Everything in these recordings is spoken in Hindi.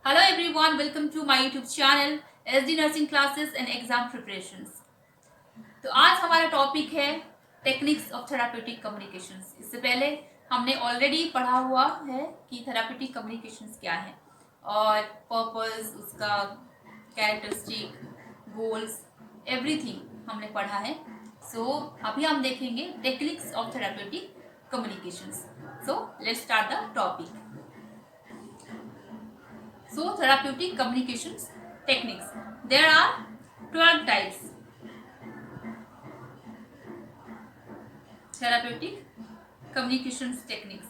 Hello everyone, welcome to my YouTube channel SD Nursing Classes and Exam Preparations। तो आज हमारा टॉपिक है टेक्निक्स ऑफ थेराप्यूटिक कम्युनिकेशंस। इससे पहले हमने ऑलरेडी पढ़ा हुआ है कि थेराप्यूटिक कम्युनिकेशंस क्या है और पर्पस, उसका कैरेक्टरिस्टिक, गोल्स, एवरीथिंग हमने पढ़ा है। सो अभी हम देखेंगे techniques of therapeutic communications. So let's start the topic. So therapeutic communications techniques. There are 12 types. Therapeutic communications techniques.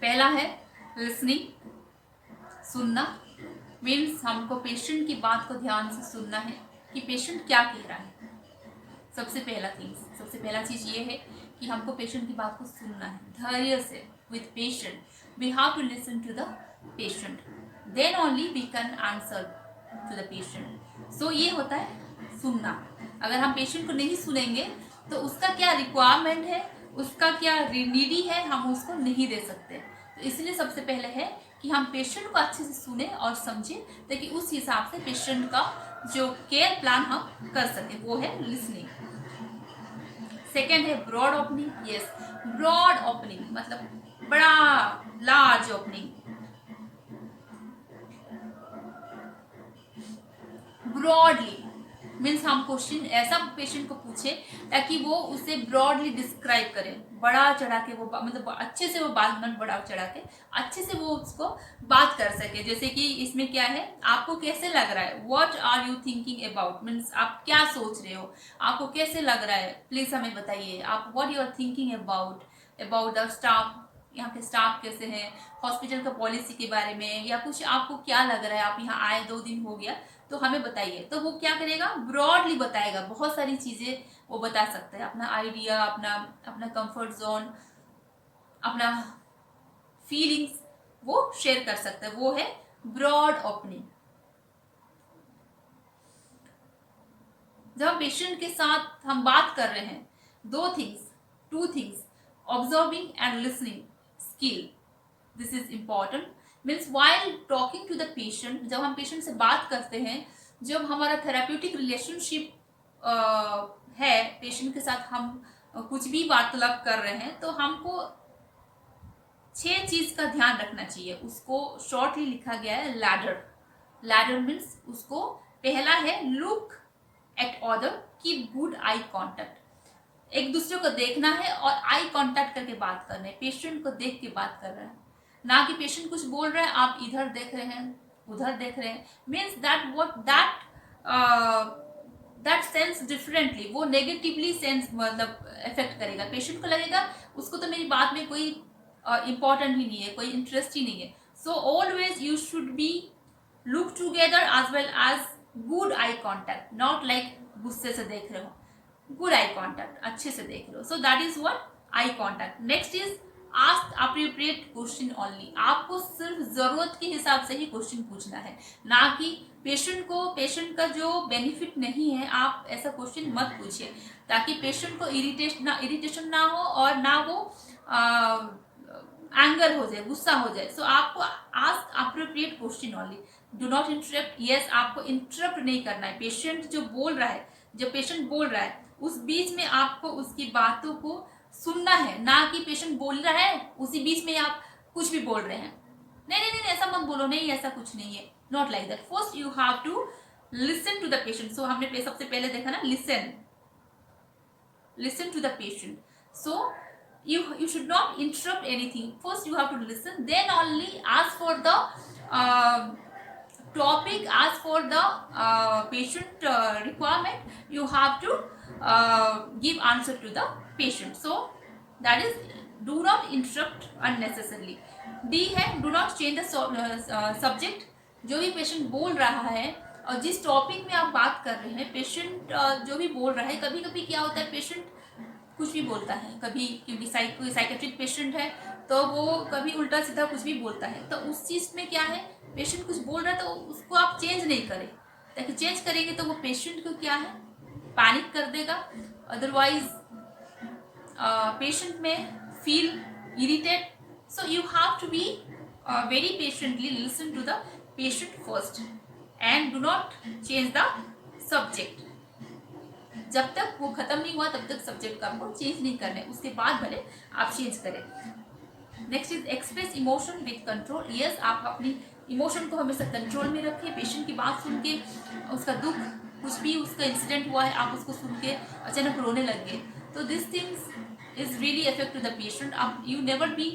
पहला है listening, सुनना। मीन्स हमको पेशेंट की बात को ध्यान से सुनना है कि पेशेंट क्या कह रहा है। सबसे पहला चीज ये है कि हमको पेशेंट की बात को सुनना है धैर्य से। With patient we have to listen to the patient, then only we can answer to the patient. So ये होता है सुनना। अगर हम पेशेंट को नहीं सुनेंगे तो उसका क्या रिक्वायरमेंट है, उसका क्या नीडी है, हम उसको नहीं दे सकते। तो इसलिए सबसे पहले है कि हम पेशेंट को अच्छे से सुने और समझें ताकि उस हिसाब से पेशेंट का जो केयर प्लान हम कर सकें, वो है लिसनिंग। सेकेंड है broad opening. Yes, broad opening मतलब बड़ा लार्ज ओपनिंग। ब्रॉडली मीन्स हम क्वेश्चन ऐसा पेशेंट को पूछे ताकि वो उसे ब्रॉडली डिस्क्राइब करे, बड़ा चढ़ा के वो मतलब अच्छे से वो बात, नट बड़ा चढ़ा के अच्छे से वो उसको बात कर सके। जैसे कि इसमें क्या है, आपको कैसे लग रहा है, what are you thinking about, means आप क्या सोच रहे हो, आपको कैसे लग रहा है, प्लीज हमें बताइए। आप what you are thinking about the staff, यहाँ के स्टाफ कैसे हैं, हॉस्पिटल का पॉलिसी के बारे में, या कुछ आपको क्या लग रहा है, आप यहाँ आए 2 दिन हो गया तो हमें बताइए। तो वो क्या करेगा, ब्रॉडली बताएगा, बहुत सारी चीजें वो बता सकता है, अपना आइडिया, अपना अपना कंफर्ट जोन, अपना फीलिंग्स वो शेयर कर सकता है। वो है ब्रॉड ओपनिंग। जब हम पेशेंट के साथ हम बात कर रहे हैं, two things, observing and listening skill, this is important. Means while talking to the patient, जब हम पेशेंट से बात करते हैं, जब हमारा थेराप्यूटिक रिलेशनशिप है पेशेंट के साथ, हम कुछ भी वार्तालाप कर रहे हैं, तो हमको 6 चीज का ध्यान रखना चाहिए। उसको शॉर्टली लिखा गया है लैडर मीन्स उसको पहला है look at other, keep good eye contact. एक दूसरे को देखना है और आई कांटेक्ट करके बात करना है, पेशेंट को देख के बात कर रहे हैं, ना कि पेशेंट कुछ बोल रहा है आप इधर देख रहे हैं उधर देख रहे हैं। मीन्स दैट सेंस डिफरेंटली, वो नेगेटिवली सेंस मतलब इफेक्ट करेगा। पेशेंट को लगेगा उसको तो मेरी बात में कोई इंपॉर्टेंट ही नहीं है, कोई इंटरेस्ट ही नहीं है। So always you should be look together as well as good eye contact, not like गुस्से से देख रहे हो, गुड आई कॉन्टैक्ट, अच्छे से देख लो। So that is what I contact. Next is ask appropriate question only. आपको सिर्फ जरूरत के हिसाब से ही क्वेश्चन पूछना है, ना कि पेशेंट का जो बेनिफिट नहीं है आप ऐसा क्वेश्चन मत पूछिए, ताकि पेशेंट को इरिटेशन ना हो और ना वो एंगर हो जाए, गुस्सा हो जाए। सो आपको ask appropriate question only, do not interrupt. Yes, आपको इंटरप्ट नहीं करना है। पेशेंट जो बोल रहा है, जब पेशेंट बोल रहा है उस बीच में आपको उसकी बातों को सुनना है, ना कि पेशेंट बोल रहा है उसी बीच में आप कुछ भी बोल रहे हैं। नहीं नहीं नहीं, ऐसा मत बोलो, नहीं ऐसा कुछ नहीं है, not like that. First you have to listen to the patient. So हमने सबसे पहले देखा ना, listen to the patient. So you should not interrupt anything. First you have to listen, then only ask for the topic, ask for the patient requirement. You have to give answer to the patient. So that is, do not interrupt unnecessarily. D है do not change the subject. जो भी पेशेंट बोल रहा है और जिस टॉपिक में आप बात कर रहे हैं, पेशेंट जो भी बोल रहा है, कभी कभी क्या होता है पेशेंट कुछ भी बोलता है, कभी क्योंकि साइकेट्रिक पेशेंट है तो वो कभी उल्टा सीधा कुछ भी बोलता है। तो उस चीज़ में क्या है, पेशेंट कुछ बोल रहा है तो उसको आप चेंज नहीं करें, ताकि चेंज करेंगे तो वो पेशेंट को क्या है, पैनिक कर देगा। अदरवाइज पेशेंट में feel irritated. So you have to be very patiently listen to the patient first and do not change the subject. जब तक वो खत्म नहीं हुआ तब तक सब्जेक्ट का आपको चेंज नहीं करना है, उसके बाद भले आप चेंज करें. Next is express emotion with control. Yes, आप अपनी इमोशन को हमेशा कंट्रोल में रखें. पेशेंट की बात सुन के उसका दुख, कुछ भी उसका इंसिडेंट हुआ है, आप उसको सुन के अचानक रोने लग गए, तो this things is really affect to the patient. You never be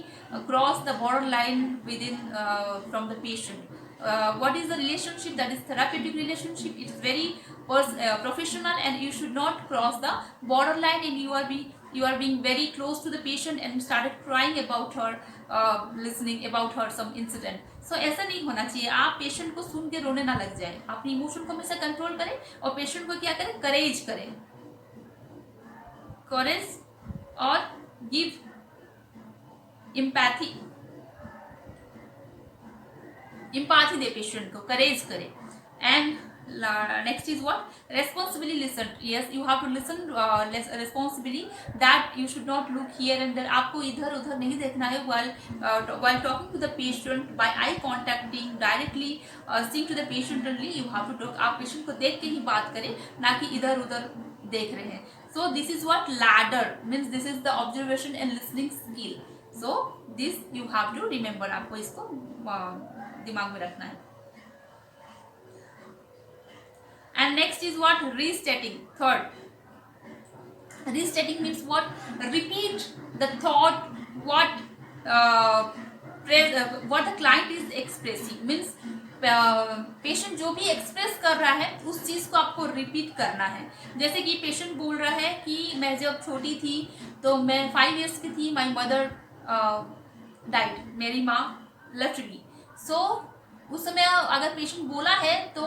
cross the borderline within from the patient. What is the relationship? That is therapeutic relationship. It is very professional, and you should not cross the borderline, and you are being very close to the patient and started crying about her, listening about her some incident. So ऐसा नहीं होना चाहिए. आप पेशेंट को सुन के रोने ना लग जाए. अपनी इमोशन को हमेशा कंट्रोल करें और पेशेंट को क्या करें, करेज करें, करेज और गिव इम्पैथी दे पेशेंट को, करेज करें. And next is what, responsibly listen. Yes, you have to listen responsibly, that you should not look here and there. आपको इधर उधर नहीं देखना है while talking to the patient by eye contacting directly, seeing to the patient only. You have to talk. आप पेशेंट को देख के ही बात करें, ना कि इधर उधर देख रहे हैं. So this is what ladder means. This is the observation and listening skill. So this you have to remember. आपको इसको दिमाग में रखना है. And next is what, restating. Third, restating means what, repeat the thought what the client is expressing. Means patient जो भी एक्सप्रेस कर रहा है उस चीज़ को आपको रिपीट करना है. जैसे कि पेशेंट बोल रहा है कि मैं जब छोटी थी तो मैं 5 years की थी, माई मदर डाइड, मेरी माँ लेफ्ट मी. सो उस समय अगर पेशेंट बोला है तो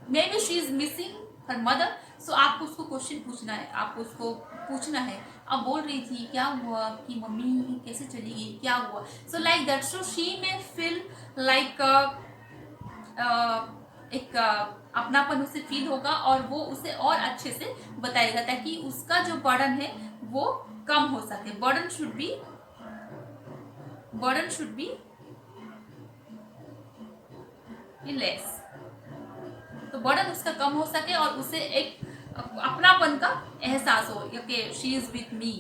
maybe she is missing her mother. So आपको उसको क्वेश्चन पूछना है, आपको उसको पूछना है, आप बोल रही थी क्या हुआ, आपकी मम्मी कैसे चली गई, क्या हुआ. So like that. So she may feel like एक अपनापन उसे फील होगा और वो उसे और अच्छे से बताएगा ताकि उसका जो बर्डन है वो कम हो सके. Burden should be less. तो बर्डन उसका कम हो सके और उसे एक अपनापन का एहसास हो कि शी इज़ विथ मी,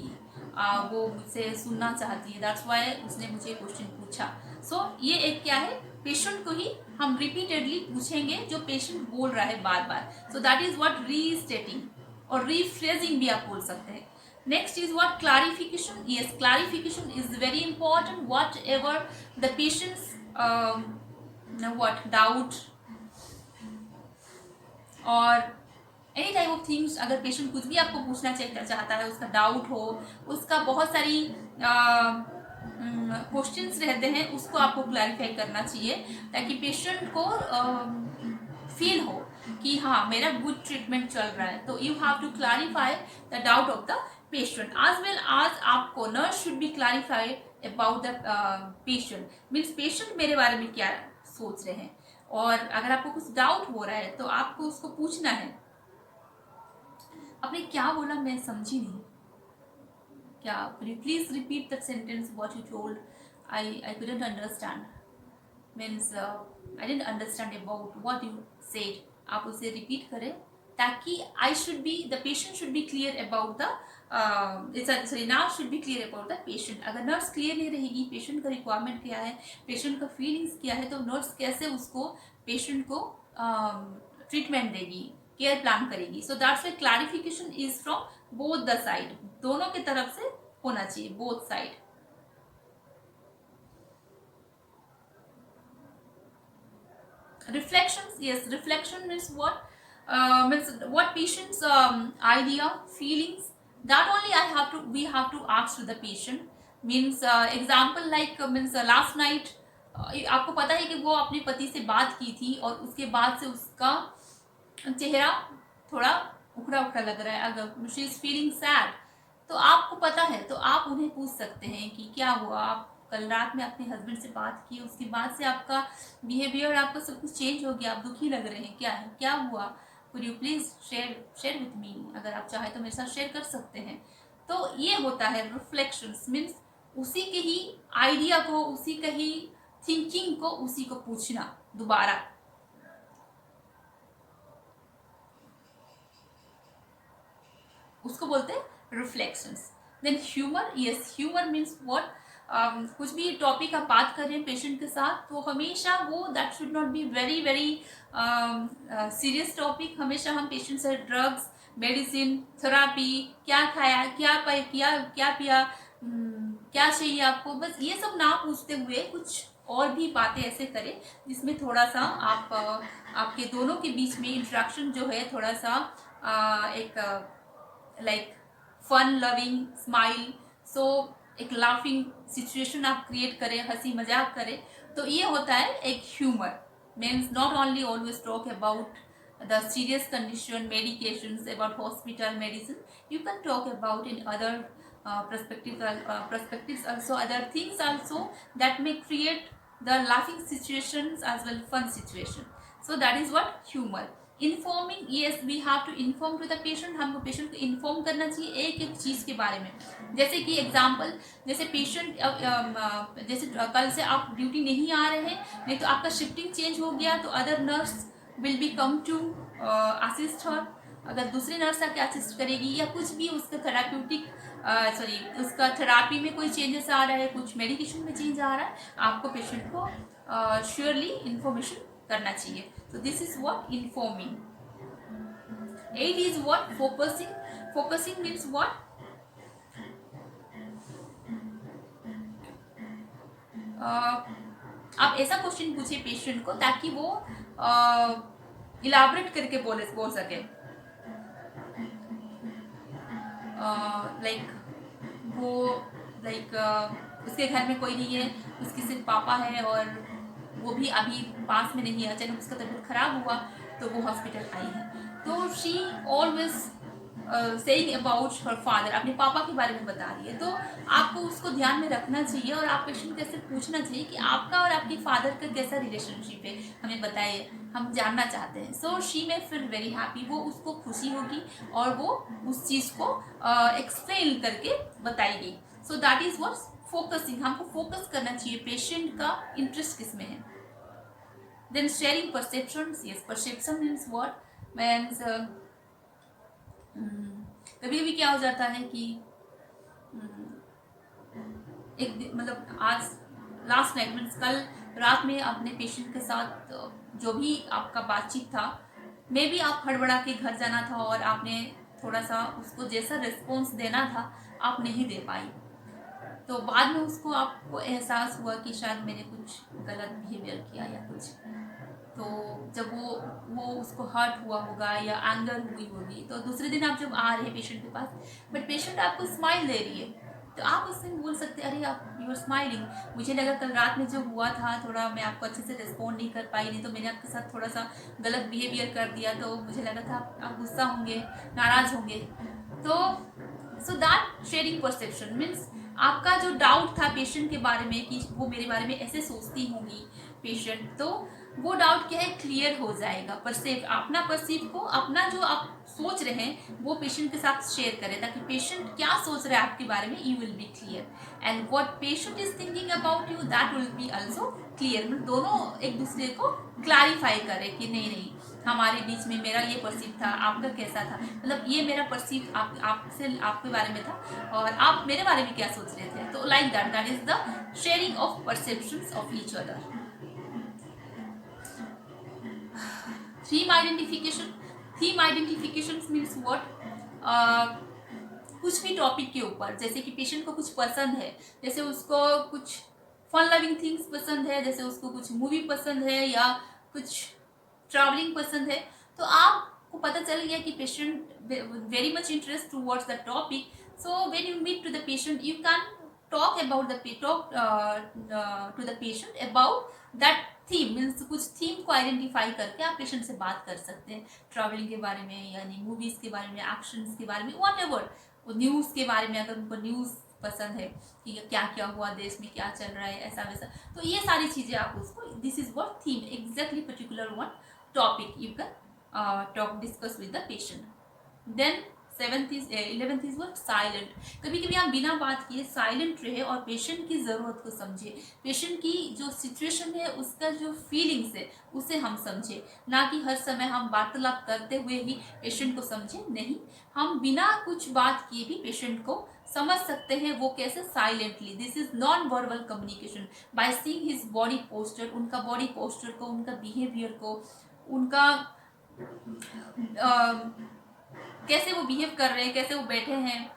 वो मुझसे सुनना चाहती है, दैट्स वाई उसने मुझे क्वेश्चन पूछा. सो ये एक क्या है, पेशेंट को ही हम रिपीटेडली पूछेंगे जो पेशेंट बोल रहा है बार बार. सो दैट इज व्हाट रीस्टेटिंग और रीफ्रेजिंग भी आप बोल सकते हैं. Next is what, clarification. Yes, clarification is very important. What ever the patients what doubt और एनी टाइप ऑफ थिंग्स, अगर पेशेंट कुछ भी आपको पूछना चाहता है, उसका डाउट हो, उसका बहुत सारी क्वेश्चंस रहते हैं, उसको आपको क्लैरिफाई करना चाहिए ताकि पेशेंट को फील हो कि हाँ मेरा गुड ट्रीटमेंट चल रहा है. तो you have to clarify the doubt of the patient as well as आपको nurse should be clarified about the patient. Means patient मेरे बारे में क्या सोच रहे हैं, और अगर आपको कुछ डाउट हो रहा है तो आपको उसको पूछना है, आपने क्या बोला मैं समझी नहीं, क्या, please repeat that sentence what you told, I couldn't understand. Means I didn't understand about what you said. आप उसे रिपीट करें ताकि the patient should be clear about the nurse should B clear about the patient. अगर नर्स क्लियर नहीं रहेगी पेशेंट का रिक्वायरमेंट क्या है, पेशेंट का फीलिंग्स क्या है, तो नर्स कैसे उसको पेशेंट को ट्रीटमेंट देगी, केयर प्लान करेगी. So that's why clarification is from both the side. दोनों की तरफ से होना चाहिए, both side. Reflections. Yes, reflection means what patient's idea, feelings, that only we have to ask to the patient. Means example like means last night आपको पता है कि वो अपने पति से बात की थी और उसके बाद से उसका चेहरा थोड़ा उखड़ा उखड़ा लग रहा है. अगर शी इज फीलिंग सैड तो आपको पता है, तो आप उन्हें पूछ सकते हैं कि क्या हुआ, आप कल रात में अपने हस्बैंड से बात की, उसके बाद से आपका बिहेवियर, आपका सब कुछ चेंज हो गया, आप दुखी लग रहे हैं, क्या है, क्या हुआ, could you please share with me. अगर आप चाहें तो मेरे साथ शेयर कर सकते हैं. तो ये होता है रिफ्लेक्शंस. मीन्स उसी के ही आइडिया को, उसी का ही थिंकिंग को उसी को पूछना दोबारा। उसको बोलते हैं reflections. Then humour, yes humour means what, कुछ भी टॉपिक आप बात कर रहे हैं पेशेंट के साथ तो हमेशा वो that should not be very very serious topic. हमेशा हम पेशेंट से ड्रग्स, मेडिसिन, थेरापी, क्या खाया, क्या पिया, क्या चाहिए आपको, बस ये सब ना पूछते हुए कुछ और भी बातें ऐसे करें जिसमें थोड़ा सा आप आपके दोनों के बीच में इंटरेक्शन जो है थोड़ा सा एक लाइक फन लविंग स्माइल, सो एक लाफिंग सिचुएशन आप क्रिएट करें, हंसी मजाक करें, तो ये होता है एक humour. Means not only always talk about the serious condition, medications, about hospital medicine, you can talk about in other perspectives also, other things also that may create the laughing situations as well fun situation. So that is what humor. Informing, yes we have to inform to the patient, हमको पेशेंट को इन्फॉर्म करना चाहिए एक एक चीज़ के बारे में। जैसे कि एग्जांपल, जैसे पेशेंट जैसे कल से आप ड्यूटी नहीं आ रहे हैं, नहीं तो आपका शिफ्टिंग चेंज हो गया तो other nurse will be come to assist her, अगर दूसरी नर्स आके असिस्ट करेगी, या कुछ भी उसका थेराप्यूटिक उसका थेरापी में कोई चेंजेस आ रहा है, कुछ मेडिकेशन में चेंज आ रहा है, आपको पेशेंट को श्योरली इंफॉर्मेशन करना चाहिए। So this is what informing. 8 is what focusing. Focusing means what? आप ऐसा क्वेश्चन पूछिए पेशेंट को ताकि वो इलाबरेट करके बोल सके। उसके घर में कोई नहीं है, उसके सिर्फ पापा है और वो भी अभी पास में नहीं है, अचानक उसका तबीयत खराब हुआ तो वो हॉस्पिटल आई है, तो she always saying about her father, अपने पापा के बारे में बता रही है, तो आपको उसको ध्यान में रखना चाहिए और आप पेशेंट को ऐसे पूछना चाहिए कि आपका और आपके फादर का कैसा रिलेशनशिप है, हमें बताइए, हम जानना चाहते हैं। सो शी में फील वेरी हैप्पी, वो उसको खुशी होगी और वो उस चीज़ को एक्सप्लेन करके बताएगी। So that is what focusing, हमको फोकस करना चाहिए पेशेंट का इंटरेस्ट किस में है। Then sharing perceptions, yes perception means what, means कभी कभी क्या हो जाता है कि एक मतलब आज लास्ट नाइट मीन्स कल रात में अपने पेशेंट के साथ जो भी आपका बातचीत था, मे भी आप हड़बड़ा के घर जाना था और आपने थोड़ा सा उसको जैसा रिस्पॉन्स देना था आप नहीं दे पाई, तो बाद में उसको आपको एहसास हुआ कि शायद मैंने कुछ गलत बिहेवियर किया या कुछ, तो जब वो उसको हर्ट हुआ होगा या एंगर हुई होगी, तो दूसरे दिन आप जब आ रहे हैं पेशेंट के पास, बट पेशेंट आपको स्माइल दे रही है, तो आप उससे बोल सकते हैं अरे आप यू आर स्माइलिंग, मुझे लगा कल रात में जो हुआ था थोड़ा मैं आपको अच्छे से रिस्पॉन्ड नहीं कर पाई, नहीं तो मैंने आपके साथ थोड़ा सा गलत बिहेवियर कर दिया, तो मुझे लगा था आप गुस्सा होंगे, नाराज़ होंगे। तो so that sharing perception means आपका जो डाउट था पेशेंट के बारे में कि वो मेरे बारे में ऐसे सोचती होंगी पेशेंट, तो वो डाउट क्या है क्लियर हो जाएगा। अपना परसीव को, अपना जो आप सोच रहे हैं वो पेशेंट के साथ शेयर करें ताकि पेशेंट क्या सोच रहा है आपके बारे में, you will be clear, and what patient is thinking about you that will be also clear. मतलब दोनों एक दूसरे को क्लैरिफाई करें कि नहीं हमारे बीच में मेरा ये परसीव था, आपका कैसा था, मतलब ये मेरा परसीव आपसे आपके बारे में था और आप मेरे बारे में क्या सोच रहे थे, तो like that is the sharing of perceptions of each other. Theme identification, theme identification means what, कुछ भी टॉपिक के ऊपर, जैसे कि पेशेंट को कुछ पसंद है, जैसे उसको कुछ फन लविंग थिंग्स पसंद है, जैसे उसको कुछ मूवी पसंद है या कुछ ट्रैवलिंग पसंद है, तो आपको पता चल गया कि patient very much interest towards the topic, so when you meet to the patient you can talk about to the patient about that theme, means कुछ थीम को आइडेंटिफाई करके आप पेशेंट से बात कर सकते हैं, ट्रैवलिंग के बारे में, यानी मूवीज़ के बारे में, एक्शंस के बारे में, वॉट एवर, न्यूज़ के बारे में, अगर उनको न्यूज़ पसंद है कि क्या क्या हुआ देश में, क्या चल रहा है, ऐसा वैसा, तो ये सारी चीज़ें आप उसको, this is what theme, exactly particular one topic you can talk discuss with the patient. Then 11th is what, silent. कभी कभी आप बिना बात किए साइलेंट रहे और पेशेंट की ज़रूरत को समझे, पेशेंट की जो सिचुएशन है उसका जो फीलिंग्स है उसे हम समझे, ना कि हर समय हम वार्तालाप करते हुए ही पेशेंट को समझे। नहीं, हम बिना कुछ बात किए भी पेशेंट को समझ सकते हैं। वो कैसे? Silently. This is non verbal communication by seeing his body posture, उनका बॉडी पोस्चर को, उनका बिहेवियर को, उनका कैसे वो बिहेव कर रहे हैं, कैसे वो बैठे हैं,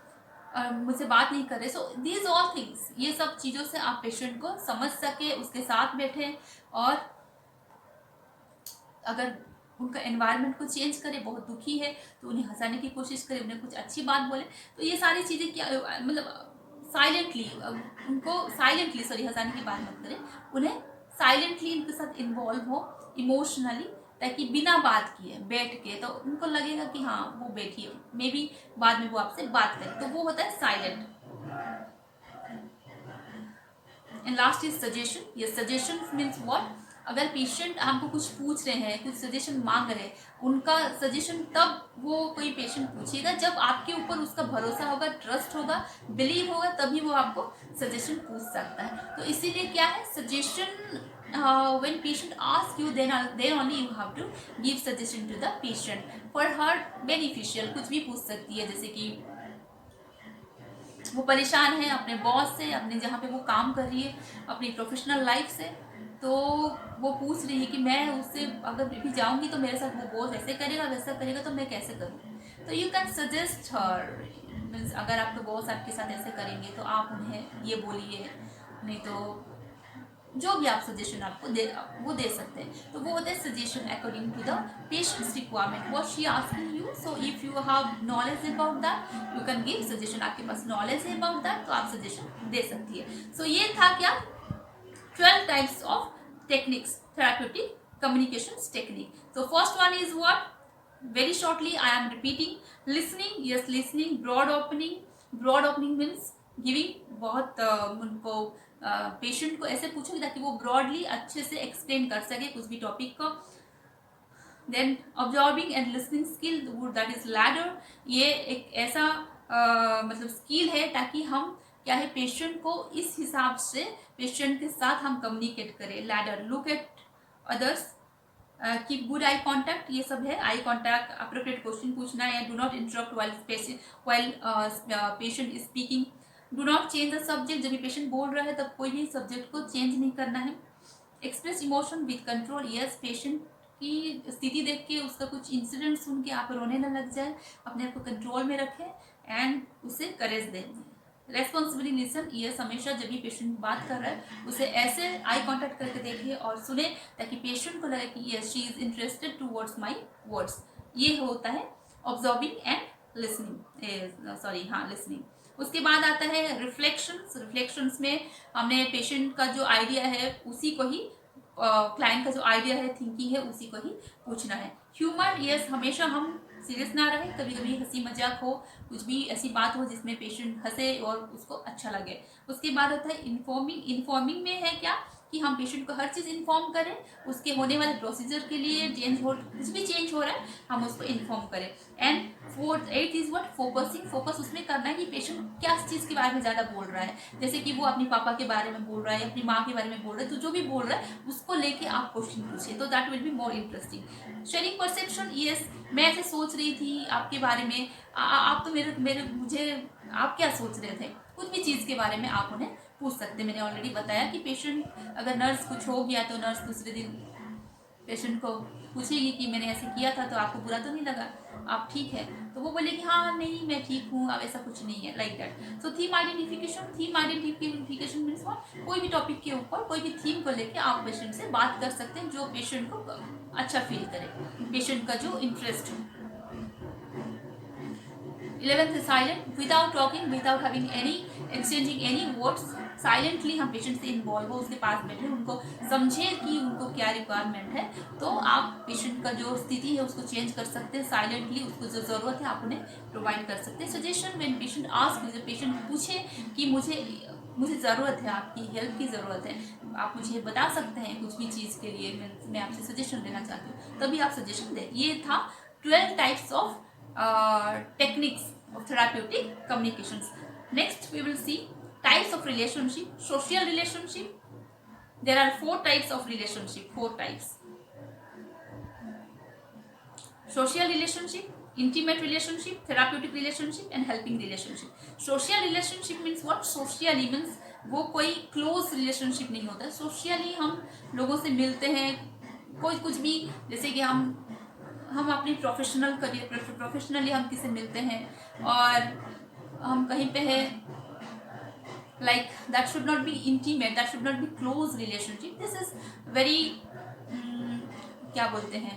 मुझसे बात नहीं कर रहे। सो दीज ऑल थिंग्स, ये सब चीज़ों से आप पेशेंट को समझ सके, उसके साथ बैठे और अगर उनका एनवायरनमेंट को चेंज करे, बहुत दुखी है तो उन्हें हंसाने की कोशिश करें, उन्हें कुछ अच्छी बात बोले। तो ये सारी चीज़ें क्या मतलब साइलेंटली उनको साइलेंटली सॉरी हंसाने की बात मत करें, उन्हें साइलेंटली इनके साथ इन्वॉल्व हो इमोशनली, ताकि बिना बात किए बैठ के तो उनको लगेगा कि हाँ वो बैठी है, मे बी बाद में वो आपसे बात करे, तो वो होता है silent. And last is suggestion. ये सजेशन मीन्स व्हाट, अगर पेशेंट हमको कुछ पूछ रहे हैं, कुछ सजेशन मांग रहे हैं, उनका सजेशन तब वो कोई पेशेंट पूछेगा जब आपके ऊपर उसका भरोसा होगा, ट्रस्ट होगा, बिलीव होगा, तभी वो आपको सजेशन पूछ सकता है। तो इसीलिए क्या है, suggestion when patient ask you, then only you have to give suggestion to the patient for her beneficial। कुछ भी पूछ सकती है, जैसे कि वो परेशान है अपने बॉस से, अपने जहाँ पे वो काम कर रही है, अपनी प्रोफेशनल लाइफ से, तो वो पूछ रही है कि मैं उससे अगर भी जाऊँगी तो मेरे साथ वो बॉस ऐसे करेगा वैसा करेगा, तो मैं कैसे करूँ। तो you can suggest her, means अगर आपके बॉस आपके साथ ऐसे करेंगे तो आप उन्हें ये बोलिए, नहीं तो जो भी आप सजेशन आपको वो दे सकते हैं। तो वो होता है suggestion according to the patient's requirement, what she asking you. So if you have knowledge about that you can give suggestion. आपके पास नॉलेज है अबाउट दैट तो आप सजेशन दे सकती है। सो ये था क्या, 12 types of techniques, therapeutic communication technique. So first one is what, very shortly I am repeating, listening, yes listening, broad opening, broad opening means giving, बहुत उनको पेशेंट को ऐसे पूछोगे ताकि वो ब्रॉडली अच्छे से एक्सप्लेन कर सके कुछ भी टॉपिक को। Then observing and listening skill, that is ladder, ये एक ऐसा मतलब स्किल है ताकि हम क्या है पेशेंट को इस हिसाब से पेशेंट के साथ हम कम्युनिकेट करें। Ladder, look at others, keep good eye contact, ये सब है। आई कॉन्टैक्ट, अप्रोप्रिएट क्वेश्चन पूछना है, do not interrupt while patient is speaking, do not change the subject, जब भी पेशेंट बोल रहा है तब कोई भी सब्जेक्ट को चेंज नहीं करना है। Express emotion with control, yes patient की स्थिति देख के उसका कुछ इंसिडेंट सुन के आप रोने न लग जाए, अपने आप को कंट्रोल में रखें एंड उसे करेज दें। रेस्पॉन्सिबली लिसन, यस हमेशा जब भी पेशेंट बात कर रहा है उसे ऐसे आई कॉन्टैक्ट करके देखिए और सुने ताकि पेशेंट को लगे कि yes she is interested towards my words. ये होता है ऑब्जर्विंग एंड लिसनिंग, सॉरी हाँ लिसनिंग। उसके बाद आता है रिफ्लेक्शंस। रिफ्लेक्शंस में हमने पेशेंट का जो आइडिया है उसी को ही, क्लाइंट का जो आइडिया है थिंकिंग है उसी को ही पूछना है। ह्यूमर, यस हमेशा हम सीरियस ना रहे, कभी कभी हंसी मजाक हो, कुछ भी ऐसी बात हो जिसमें पेशेंट हंसे और उसको अच्छा लगे। उसके बाद होता है इन्फॉर्मिंग। इन्फॉर्मिंग में है क्या कि हम पेशेंट को हर चीज़ इन्फॉर्म करें, उसके होने वाले प्रोसीजर के लिए कुछ भी चेंज हो रहा है हम उसको इन्फॉर्म करें। And 8 is what, focusing. Focus उसमें करना है कि पेशेंट क्या चीज़ के बारे में ज़्यादा बोल रहा है, जैसे कि वो अपने पापा के बारे में बोल रहा है, अपनी माँ के बारे में बोल रहा है, तो जो भी बोल रहा है उसको लेके आप क्वेश्चन पूछिए, तो that will be more interesting. Sharing perception, yes मैं ऐसे सोच रही थी आपके बारे में, आप तो मुझे आप क्या सोच रहे थे, कुछ भी चीज़ के बारे में आप उन्हें पूछ सकते हैं। मैंने ऑलरेडी बताया कि पेशेंट अगर नर्स कुछ हो गया तो नर्स दूसरे दिन पेशेंट को पूछेगी कि मैंने ऐसे किया था तो आपको बुरा तो नहीं लगा, आप ठीक है, तो वो बोले कि हाँ नहीं मैं ठीक हूँ, अब ऐसा कुछ नहीं है, like that. So theme identification. Theme identification means what, कोई भी टॉपिक के ऊपर कोई भी थीम को लेके आप पेशेंट से बात कर सकते हैं जो पेशेंट को अच्छा फील करे, पेशेंट का जो इंटरेस्ट हो। 11th is silent, without talking, without having any exchanging any words, silently हम पेशेंट से इन्वॉल्व हो, उसके पास बैठे, उनको समझे कि उनको क्या रिक्वायरमेंट है, तो आप पेशेंट का जो स्थिति है उसको चेंज कर सकते हैं साइलेंटली, उसको जो ज़रूरत है आप उन्हें प्रोवाइड कर सकते हैं। सजेशन, व्हेन पेशेंट आस्क, जब पेशेंट पूछे कि मुझे ज़रूरत है, आपकी हेल्प की ज़रूरत है, आप मुझे बता सकते हैं कुछ भी चीज़ के लिए, मैं आपसे सजेशन लेना चाहती हूँ, तभी आप सजेशन दें। ये था 12 types of techniques of therapeutic communications. Next we will see types of relationship. Social relationship, there are 4 types of relationship, 4 types. Social relationship, intimate relationship, therapeutic relationship and helping relationship. Social relationship means what? Socially means वो कोई क्लोज रिलेशनशिप नहीं होता है. सोशली हम लोगों से मिलते हैं, कोई कुछ भी, जैसे कि हम अपनी प्रोफेशनल करियर, प्रोफेशनली हम किसी मिलते हैं और हम कहीं पे है, like that should not be intimate, that should not be close relationship. This is very क्या बोलते हैं,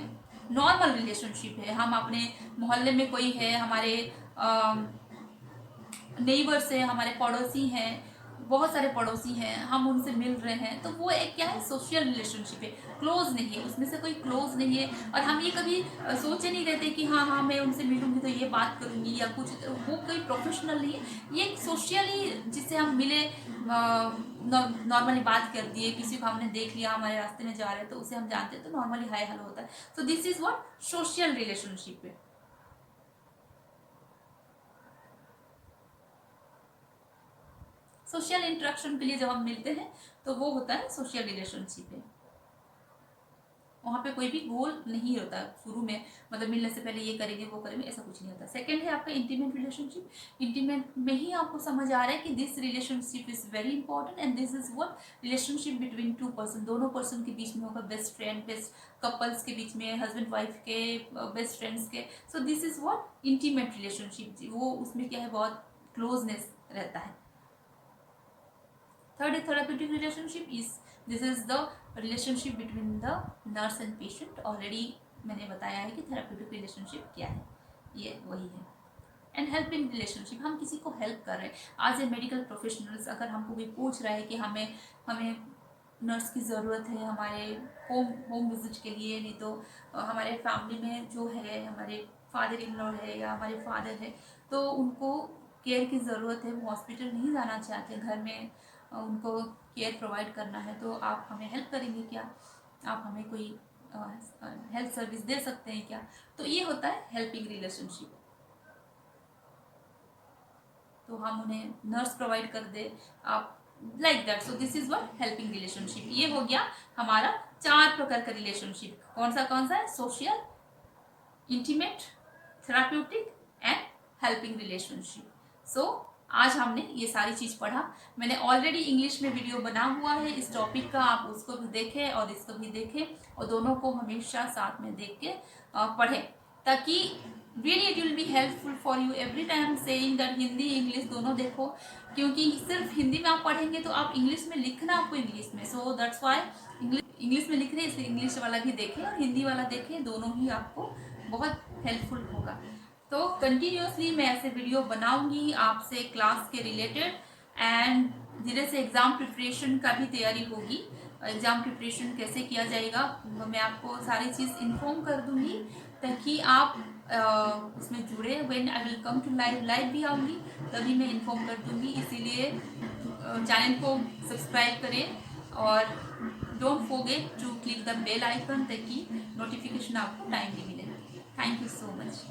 नॉर्मल रिलेशनशिप है. हम अपने मोहल्ले में कोई है, हमारे नेबर्स है, हमारे पड़ोसी हैं, बहुत सारे पड़ोसी हैं, हम उनसे मिल रहे हैं, तो वो एक क्या है, सोशल रिलेशनशिप है. क्लोज नहीं है, उसमें से कोई क्लोज नहीं है. और हम ये कभी सोचे नहीं रहते कि हाँ हाँ मैं उनसे मिलूंगी तो ये बात करूंगी या कुछ, वो कोई प्रोफेशनल नहीं है. ये सोशली जिससे हम मिले, नॉर्मली बात कर दिए, किसी को हमने देख लिया हमारे रास्ते में जा रहे हैं तो उसे हम जानते हैं तो नॉर्मली हाय हेलो होता है. So this is what social relationship है. सोशल इंटरेक्शन के लिए जब हम मिलते हैं तो वो होता है सोशल रिलेशनशिप है. वहाँ पे कोई भी गोल नहीं होता शुरू में, मतलब मिलने से पहले ये करेंगे वो करेंगे, ऐसा कुछ नहीं होता. सेकंड है आपका इंटीमेट रिलेशनशिप. इंटीमेट में ही आपको समझ आ रहा है कि this relationship is very important and this is what relationship between 2 person. दोनों पर्सन के बीच में होगा, बेस्ट फ्रेंड, बेस्ट कपल्स के बीच में, हस्बैंड वाइफ के, बेस्ट फ्रेंड्स के. So this is what intimate relationship. वो उसमें क्या है, बहुत क्लोजनेस रहता है. Third is therapeutic relationship. This is the relationship between the nurse and patient. Already मैंने बताया है कि therapeutic relationship क्या है, ये वही है. एंड हेल्पिंग रिलेशनशिप, हम किसी को हेल्प कर रहे हैं. आज ए मेडिकल प्रोफेशनल्स अगर हमको भी पूछ रहा है कि हमें नर्स की ज़रूरत है हमारे होम विजिट के लिए, नहीं तो हमारे फैमिली में जो है, हमारे फादर इन लॉ है या हमारे फादर है, तो उनको केयर की ज़रूरत है, वो हॉस्पिटल नहीं जाना चाहते, घर में उनको केयर प्रोवाइड करना है, तो आप हमें हेल्प करेंगे क्या, आप हमें कोई हेल्थ सर्विस दे सकते हैं क्या. तो ये होता है हेल्पिंग रिलेशनशिप. तो हम उन्हें नर्स प्रोवाइड कर दे, आप like that. So this is what helping relationship. ये हो गया हमारा 4 प्रकार का रिलेशनशिप. कौन सा है? Social, intimate, therapeutic and helping relationship. So आज हमने ये सारी चीज़ पढ़ा. मैंने ऑलरेडी इंग्लिश में वीडियो बना हुआ है इस टॉपिक का, आप उसको भी देखें और इसको भी देखें और दोनों को हमेशा साथ में देख के पढ़ें, ताकि really it will be helpful for you. every time I'm saying that Hindi English दोनों देखो, क्योंकि सिर्फ हिंदी में आप पढ़ेंगे तो आप इंग्लिश में लिखना आपको इंग्लिश में. सो दैट्स वाई इंग्लिश में लिख रहे हैं, इसलिए इंग्लिश वाला भी देखें और हिंदी वाला देखें, दोनों ही आपको बहुत हेल्पफुल होगा. तो कंटिन्यूसली मैं ऐसे वीडियो बनाऊंगी आपसे क्लास के रिलेटेड, एंड धीरे से एग्ज़ाम प्रिपरेशन का भी तैयारी होगी. एग्ज़ाम प्रिपरेशन कैसे किया जाएगा मैं आपको सारी चीज़ इन्फॉर्म कर दूंगी, ताकि आप उसमें जुड़े. When I will come to live भी आऊँगी तभी मैं इन्फॉर्म कर दूंगी. इसीलिए चैनल को सब्सक्राइब करें और don't forget to click the bell icon, ताकि नोटिफिकेशन आपको टाइमली मिले. Thank you so much.